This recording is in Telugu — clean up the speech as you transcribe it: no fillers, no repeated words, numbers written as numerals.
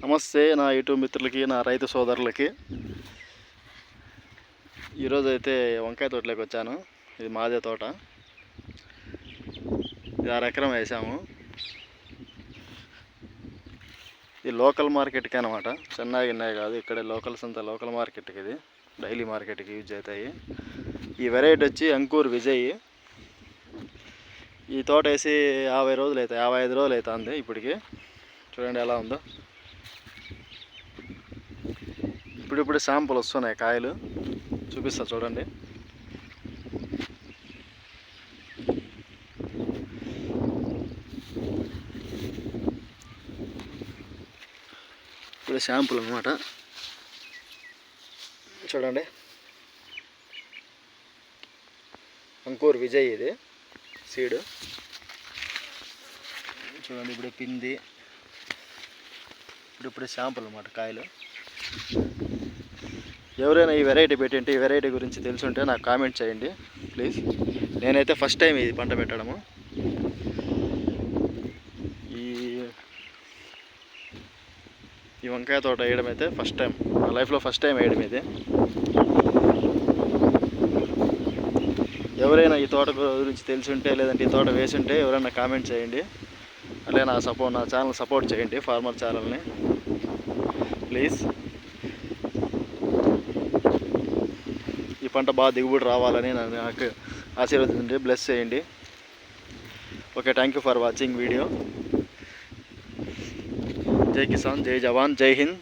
నమస్తే నా యూట్యూబ్ మిత్రులకి, నా రైతు సోదరులకి. ఈరోజు అయితే వంకాయ తోటలోకి వచ్చాను. ఇది మాదే తోట. ఇది 6 ఎకరం వేసాము. ఇది లోకల్ మార్కెట్కి అనమాట, చెన్నై గిన్నె కాదు. ఇక్కడే లోకల్స్ అంతా లోకల్ మార్కెట్కి, ఇది డైలీ మార్కెట్కి యూజ్ అవుతాయి. ఈ వెరైటీ వచ్చి అంకుర్ విజయ్. ఈ తోట వేసి 50 రోజులు అవుతాయి, 55 రోజులు అవుతుంది ఇప్పటికి. చూడండి ఎలా ఉందో. ఇప్పుడు శాంపుల్ వస్తున్నాయి, కాయలు చూపిస్తా చూడండి. ఇప్పుడు శాంపుల్ అనమాట, చూడండి. అంకుర్ విజయ్ ఇది సీడ్. చూడండి ఇప్పుడు పింది. ఇప్పుడు శాంపుల్ అనమాట కాయలు. ఎవరైనా ఈ వెరైటీ పెట్టింటే, ఈ వెరైటీ గురించి తెలుసుంటే నాకు కామెంట్ చేయండి ప్లీజ్. నేనైతే ఫస్ట్ టైం ఇది పంట పెట్టడము. ఈ వంకాయ తోట వేయడం అయితే ఫస్ట్ టైం, నా లైఫ్లో ఫస్ట్ టైం వేయడం ఇది. ఎవరైనా ఈ తోట గురించి తెలుసుంటే, లేదంటే ఈ తోట వేసుంటే ఎవరైనా కామెంట్ చేయండి. అట్లే నా ఛానల్ సపోర్ట్ చేయండి, ఫార్మర్ ఛానల్ని ప్లీజ్. ఈ పంట బాగా దిగుబడి రావాలని నాకు ఆశీర్వదించండి, బ్లెస్ చేయండి. Okay, thank you for watching video. జై కిసాన్, జై జవాన్, జై హింద్.